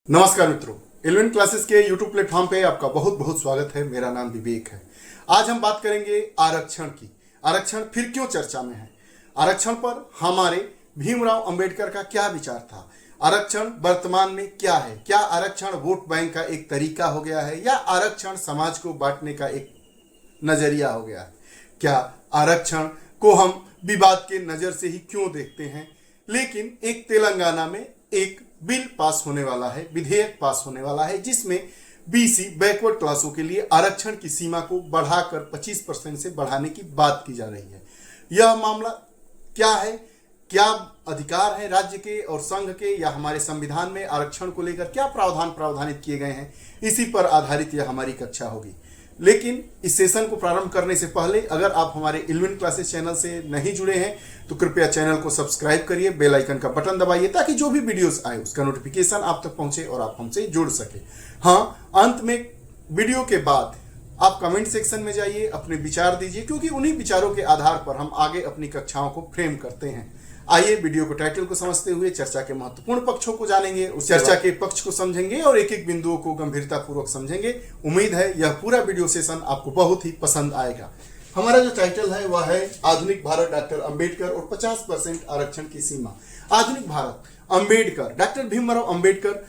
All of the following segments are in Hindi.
नमस्कार मित्रों, 11 क्लासेस के YouTube प्लेटफॉर्म पे आपका बहुत बहुत स्वागत है। मेरा नाम विवेक है। आज हम बात करेंगे आरक्षण की। आरक्षण फिर क्यों चर्चा में है? आरक्षण पर हमारे भीमराव अंबेडकर का क्या विचार था? आरक्षण वर्तमान में क्या है? क्या आरक्षण वोट बैंक का एक तरीका हो गया है या आरक्षण समाज को बांटने का एक नजरिया हो गया है? क्या आरक्षण को हम विवाद के नजर से ही क्यों देखते हैं? लेकिन एक तेलंगाना में एक बिल पास होने वाला है, विधेयक पास होने वाला है, जिसमें बीसी बैकवर्ड क्लासों के लिए आरक्षण की सीमा को बढ़ाकर 25% से बढ़ाने की बात की जा रही है। यह मामला क्या है? क्या अधिकार है राज्य के और संघ के या हमारे संविधान में आरक्षण को लेकर क्या प्रावधान प्रावधानित किए गए हैं? इसी पर आधारित यह हमारी कक्षा होगी। लेकिन इस सेशन को प्रारंभ करने से पहले अगर आप हमारे 11 क्लासेस चैनल से नहीं जुड़े हैं तो कृपया चैनल को सब्सक्राइब करिए, बेल आइकन का बटन दबाइए ताकि जो भी वीडियोस आए उसका नोटिफिकेशन आप तक पहुंचे और आप हमसे जुड़ सके। हाँ, अंत में वीडियो के बाद आप कमेंट सेक्शन में जाइए, अपने विचार दीजिए, क्योंकि उन्हीं विचारों के आधार पर हम आगे अपनी कक्षाओं को फ्रेम करते हैं। आइए वीडियो को टाइटल को समझते हुए चर्चा के महत्वपूर्ण पक्षों को जानेंगे, उस चर्चा के पक्ष को समझेंगे और एक एक बिंदुओं को गंभीरता पूर्वक समझेंगे। उम्मीद है यह पूरा वीडियो सेशन आपको बहुत ही पसंद आएगा। हमारा जो टाइटल है वह है आधुनिक भारत डॉक्टर अंबेडकर और 50% आरक्षण की सीमा। आधुनिक भारत, अंबेडकर, डॉक्टर भीमराव अंबेडकर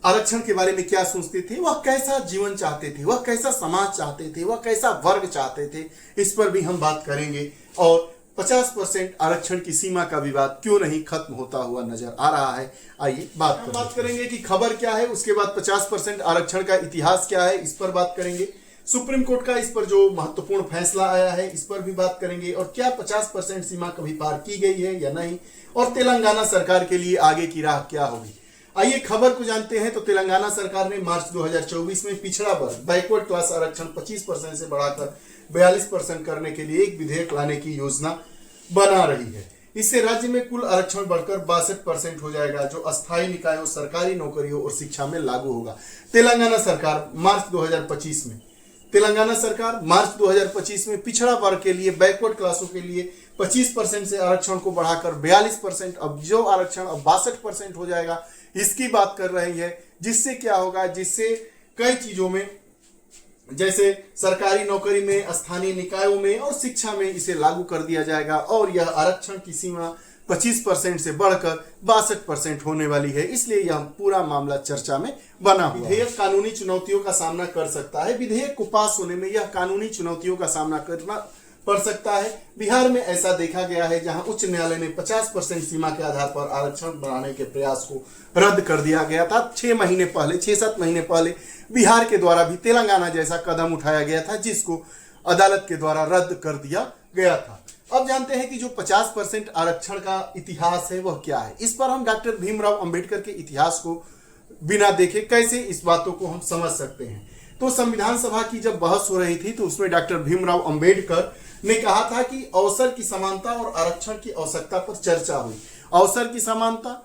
आरक्षण के बारे में क्या सोचते थे? वह कैसा जीवन चाहते थे? वह कैसा समाज चाहते थे? वह कैसा वर्ग चाहते थे? इस पर भी हम बात करेंगे। और 50% आरक्षण की सीमा का विवाद क्यों नहीं खत्म होता हुआ नजर आ रहा है, आइए बात करेंगे कि खबर क्या है। उसके बाद 50% आरक्षण का इतिहास क्या है, इस पर बात करेंगे। सुप्रीम कोर्ट का इस पर जो महत्वपूर्ण फैसला आया है, इस पर भी बात करेंगे। और क्या 50% सीमा कभी पार की गई है या नहीं, और तेलंगाना सरकार के लिए आगे की राह क्या होगी। आइए खबर को जानते हैं। तो तेलंगाना सरकार ने मार्च 2024 में पिछड़ा वर्ग बैकवर्ड क्लास आरक्षण 25% से बढ़ाकर 42% करने के लिए एक विधेयक लाने की योजना बना रही है। इससे राज्य में कुल आरक्षण बढ़कर 62% हो जाएगा, जो अस्थायी निकायों, सरकारी नौकरियों और शिक्षा में लागू होगा। तेलंगाना सरकार मार्च 2025 में पिछड़ा वर्ग के लिए, बैकवर्ड क्लासों के लिए 25% से आरक्षण को बढ़ाकर 42%, अब जो आरक्षण अब 62% हो जाएगा, इसकी बात कर रही है। जिससे क्या होगा? जिससे कई चीजों में, जैसे सरकारी नौकरी में, स्थानीय निकायों में और शिक्षा में इसे लागू कर दिया जाएगा और यह आरक्षण की सीमा 25% से बढ़कर 62% होने वाली है। इसलिए यह पूरा मामला चर्चा में बना हुआ है। विधेयक कानूनी चुनौतियों का सामना कर सकता है। विधेयक को पास होने में यह कानूनी चुनौतियों का सामना करना पड़ सकता है। बिहार में ऐसा देखा गया है, जहां उच्च न्यायालय ने 50% सीमा के आधार पर आरक्षण बढ़ाने के प्रयास को रद्द कर दिया गया था। 6-7 महीने पहले बिहार के द्वारा भी तेलंगाना जैसा कदम उठाया गया था, जिसको अदालत के द्वारा रद्द कर दिया गया था। अब जानते हैं कि जो 50% आरक्षण का इतिहास है वह क्या है। इस पर हम डॉक्टर भीमराव अंबेडकर के इतिहास को बिना देखे कैसे इस बातों को हम समझ सकते हैं। तो संविधान सभा की जब बहस हो रही थी तो उसमें डॉक्टर भीमराव अंबेडकर ने कहा था कि अवसर की समानता और आरक्षण की आवश्यकता पर चर्चा हुई। अवसर की समानता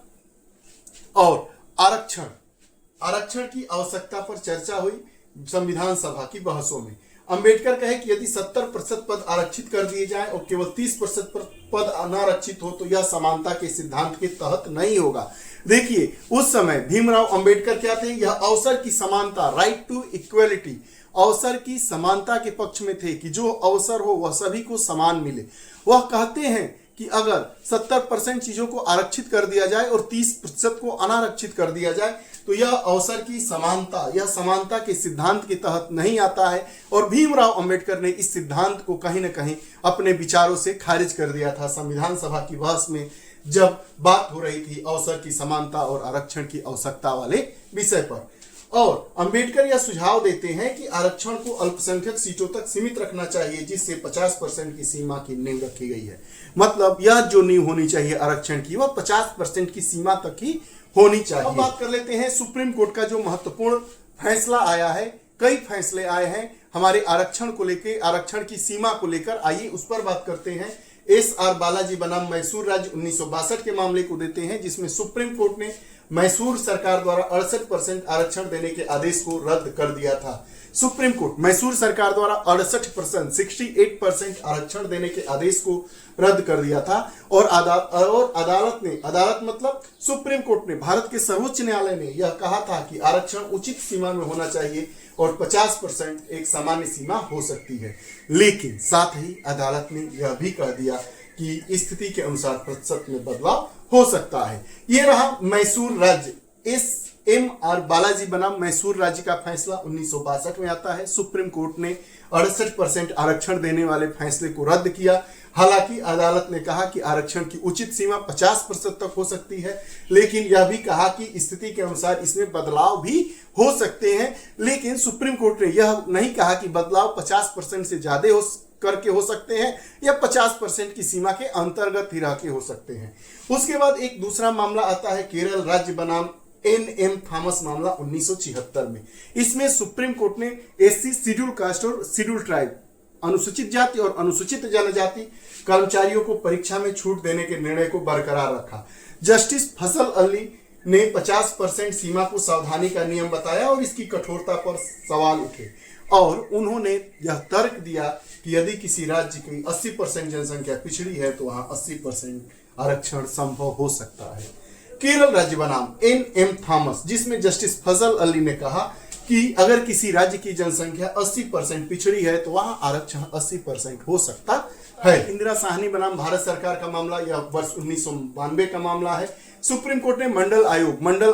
और आरक्षण की आवश्यकता पर चर्चा हुई संविधान सभा की बहसों में। अंबेडकर कहे कि यदि 70% पद आरक्षित कर दिए जाएं और केवल 30% पद अनारक्षित हो तो यह समानता के सिद्धांत के तहत नहीं होगा। देखिए, उस समय भीमराव अंबेडकर क्या थे? यह अवसर की समानता, राइट टू इक्वलिटी, अवसर की समानता के पक्ष में थे कि जो अवसर हो वह सभी को समान मिले। वह कहते हैं कि अगर 70% चीजों को आरक्षित कर दिया जाए और 30% को अनारक्षित कर दिया जाए तो यह अवसर की समानता, यह समानता के सिद्धांत के तहत नहीं आता है। और भीमराव अंबेडकर ने इस सिद्धांत को कहीं न कहीं अपने विचारों से खारिज कर दिया था संविधान सभा की बहस में, जब बात हो रही थी अवसर की समानता और आरक्षण की आवश्यकता वाले विषय पर। और अंबेडकर यह सुझाव देते हैं कि आरक्षण को अल्पसंख्यक सीटों तक सीमित रखना चाहिए, जिससे 50% की सीमा की नींव रखी गई है। मतलब यह जो नींव होनी चाहिए आरक्षण की, वह 50% की सीमा तक ही होनी चाहिए। अब बात कर लेते हैं सुप्रीम कोर्ट का जो महत्वपूर्ण फैसला आया है। कई फैसले आए हैं हमारे आरक्षण को लेकर, आरक्षण की सीमा को लेकर। आइए उस पर बात करते हैं। SR बालाजी बनाम मैसूर राज्य 1962 के मामले को देते हैं, जिसमें सुप्रीम कोर्ट ने मैसूर सरकार द्वारा 68% आरक्षण देने के आदेश को रद्द कर दिया था। सुप्रीम कोर्ट मैसूर सरकार द्वारा 68% 68% आरक्षण देने के आदेश को रद्द कर दिया था और अदालत मतलब सुप्रीम कोर्ट ने, भारत के सर्वोच्च न्यायालय ने यह कहा था कि आरक्षण उचित सीमा में होना चाहिए और 50% एक सामान्य सीमा हो सकती है। लेकिन साथ ही अदालत ने यह भी कह दिया कि स्थिति के अनुसार प्रतिशत में बदलाव हो सकता है। यह रहा मैसूर राज्य SMR बालाजी बनाम मैसूर राज्य का फैसला 1962 में आता है। सुप्रीम कोर्ट ने 68% आरक्षण देने वाले फैसले को रद्द किया। हालांकि अदालत ने कहा कि आरक्षण की उचित सीमा 50% तक हो सकती है, लेकिन यह भी कहा कि स्थिति के अनुसार इसमें बदलाव भी हो सकते हैं। लेकिन सुप्रीम कोर्ट ने यह नहीं कहा कि बदलाव 50% से ज्यादा हो सकते हैं या 50% की सीमा के अंतर्गत ही रह के हो सकते हैं। उसके बाद एक दूसरा मामला आता है केरल राज्य बनाम NM थॉमस मामला 1976 में। इसमें सुप्रीम कोर्ट ने SC शेड्यूल कास्ट और शेड्यूल ट्राइब, अनुसूचित जाति और अनुसूचित जनजाति कर्मचारियों को परीक्षा में छूट देने के निर्णय को बरकरार रखा। जस्टिस फजल अली ने 50% सीमा को सावधानी का नियम बताया और इसकी कठोरता पर सवाल उठे और उन्होंने यह तर्क दिया कि यदि किसी राज्य की 80% जनसंख्या पिछड़ी है तो वहां 80% आरक्षण संभव हो सकता है। केरल राज्य बनाम NM थॉमस, जिसमें जस्टिस फजल अली ने कहा कि अगर किसी राज्य की जनसंख्या 80% पिछड़ी है तो वहां आरक्षण 80% हो सकता है। इंदिरा साहनी बनाम भारत सरकार का मामला, यह वर्ष 1992 का मामला है। सुप्रीम कोर्ट ने मंडल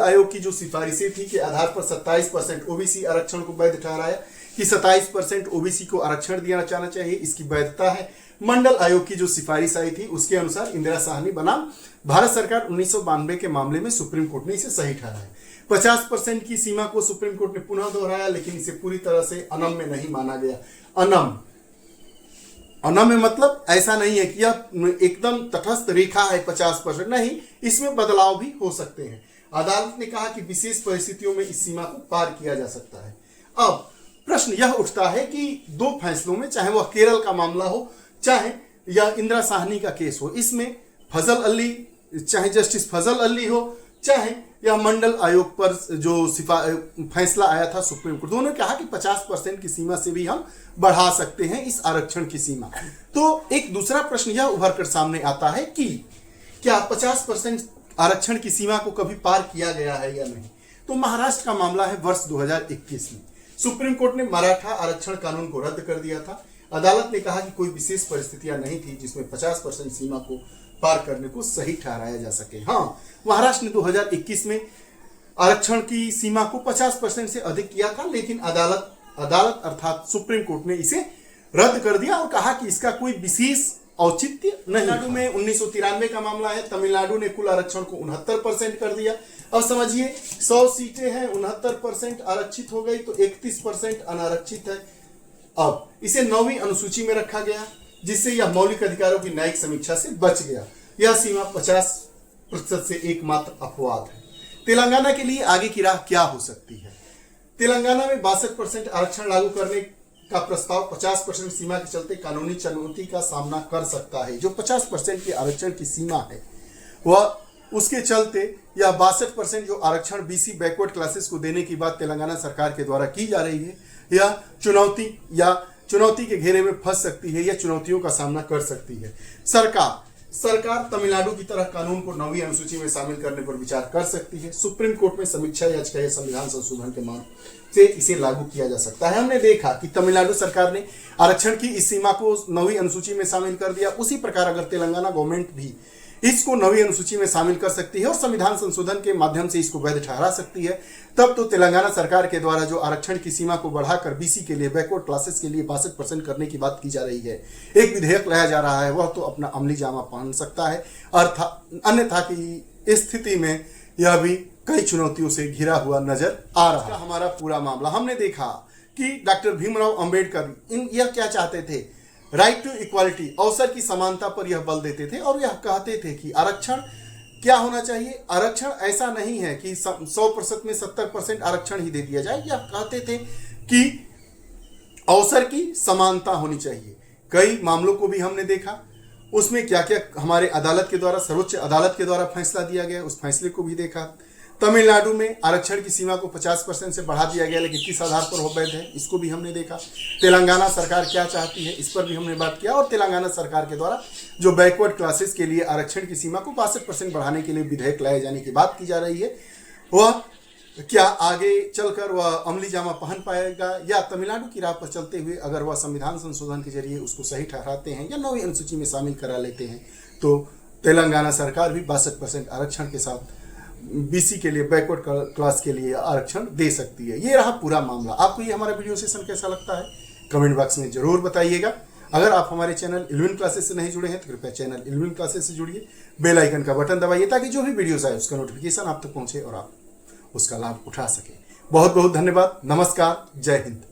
आयोग की जो सिफारिशें थी के आधार पर 27% ओबीसी आरक्षण को वैध ठहराया कि 27% ओबीसी को आरक्षण दिया जाना चाहिए, इसकी वैधता है। मंडल आयोग की जो सिफारिश आई थी उसके अनुसार इंदिरा साहनी बनाम भारत सरकार 1992 के मामले में सुप्रीम कोर्ट ने इसे सही ठहराया। 50% की सीमा को सुप्रीम कोर्ट ने पुनः दोहराया, लेकिन इसे पूरी तरह से अनम्य नहीं माना गया। अनम्य मतलब ऐसा नहीं है कि यह एकदम तटस्थ रेखा है 50%, नहीं, इसमें बदलाव भी हो सकते हैं। अदालत ने कहा कि विशेष परिस्थितियों में इस सीमा को पार किया जा सकता है। अब प्रश्न यह उठता है कि दो फैसलों में, चाहे वह केरल का मामला हो चाहे या इंदिरा साहनी का केस हो, इसमें फजल अली, चाहे जस्टिस फजल अली हो चाहे या मंडल आयोग पर जो फैसला आया था सुप्रीम कोर्ट, दोनों ने कहा कि 50% की सीमा से भी हम बढ़ा सकते हैं इस आरक्षण की सीमा। तो एक दूसरा प्रश्न यह उभर कर सामने आता है कि क्या 50% आरक्षण की सीमा को कभी पार किया गया है या नहीं। तो महाराष्ट्र का मामला है वर्ष 2021 में। सुप्रीम कोर्ट ने मराठा आरक्षण कानून को रद्द कर दिया था। अदालत ने कहा कि कोई विशेष परिस्थितियां नहीं थी जिसमें 50% सीमा को पार करने को सही ठहराया जा सके। हाँ, महाराष्ट्र ने 2021 में आरक्षण की सीमा को 50% से अधिक किया था, लेकिन अदालत अर्थात सुप्रीम कोर्ट ने इसे रद्द कर दिया और कहा कि इसका कोई विशेष औचित्य नहीं। तमिलनाडु में 1993 का मामला है। तमिलनाडु ने कुल आरक्षण को 69% कर दिया। अब समझिए 100 सीटें हैं, 69% आरक्षित हो गई तो 31% अनारक्षित है। अब इसे 9वीं अनुसूची में रखा गया, जिससे यह मौलिक अधिकारों की न्यायिक समीक्षा से बच गया। यह सीमा 50% से एकमात्र अपवाद है। तेलंगाना के लिए आगे की राह क्या हो सकती है। तेलंगाना में 62% आरक्षण लागू करने का प्रस्ताव 50% सीमा के चलते कानूनी चुनौती का सामना कर सकता है। जो 50% की आरक्षण की सीमा है वह उसके चलते यह 62% जो आरक्षण बीसी बैकवर्ड क्लासेस को देने की बात तेलंगाना सरकार के द्वारा की जा रही है, यह चुनौती के घेरे में फंस सकती है या चुनौतियों का सामना कर सकती है। सरकार तमिलनाडु की तरह कानून को 9वीं अनुसूची में शामिल करने पर विचार कर सकती है। सुप्रीम कोर्ट में समीक्षा याचिका या संविधान संशोधन के माध्यम से इसे लागू किया जा सकता है। हमने देखा कि तमिलनाडु सरकार ने आरक्षण की इस सीमा को 9वीं अनुसूची में शामिल कर दिया। उसी प्रकार अगर तेलंगाना गवर्नमेंट भी इसको 9वीं अनुसूची में शामिल कर सकती है और संविधान संशोधन के माध्यम से इसको वैध ठहरा सकती है, तब तो तेलंगाना सरकार के द्वारा जो आरक्षण की सीमा को बढ़ाकर बीसी के लिए, बैकवर्ड क्लासेस के लिए 62% करने की बात की जा रही है, एक विधेयक लाया जा रहा है, वह तो अपना अमली जामा पहन सकता है। अन्यथा की स्थिति में यह भी कई चुनौतियों से घिरा हुआ नजर आ रहा है। हमारा पूरा मामला हमने देखा कि डॉक्टर भीमराव अंबेडकर यह क्या चाहते थे, राइट टू इक्वालिटी, अवसर की समानता पर यह बल देते थे और यह कहते थे कि आरक्षण क्या होना चाहिए। आरक्षण ऐसा नहीं है कि 100% में 70% आरक्षण ही दे दिया जाए। यह कहते थे कि अवसर की समानता होनी चाहिए। कई मामलों को भी हमने देखा, उसमें क्या क्या हमारे अदालत के द्वारा, सर्वोच्च अदालत के द्वारा फैसला दिया गया, उस फैसले को भी देखा। तमिलनाडु में आरक्षण की सीमा को 50% से बढ़ा दिया गया, लेकिन किस आधार पर वो वैध है इसको भी हमने देखा। तेलंगाना सरकार क्या चाहती है इस पर भी हमने बात किया। और तेलंगाना सरकार के द्वारा जो बैकवर्ड क्लासेस के लिए आरक्षण की सीमा को 62% बढ़ाने के लिए विधेयक लाए जाने की बात की जा रही है, वह क्या आगे चलकर वह अमली जामा पहन पाएगा, या तमिलनाडु की राह पर चलते हुए अगर वह संविधान संशोधन के जरिए उसको सही ठहराते हैं या 9वीं अनुसूची में शामिल करा लेते हैं, तो तेलंगाना सरकार भी 62% आरक्षण के साथ बीसी के लिए, बैकवर्ड क्लास के लिए आरक्षण दे सकती है। ये रहा पूरा मामला। आपको ये हमारा वीडियो सेशन कैसा लगता है कमेंट बॉक्स में जरूर बताइएगा। अगर आप हमारे चैनल 11 क्लासेस से नहीं जुड़े हैं तो कृपया चैनल 11 क्लासेस से जुड़िए, बेल आइकन का बटन दबाइए ताकि जो भी वीडियोस आए उसका नोटिफिकेशन आप तक पहुंचे और आप उसका लाभ उठा सके। बहुत बहुत धन्यवाद। नमस्कार। जय हिंद।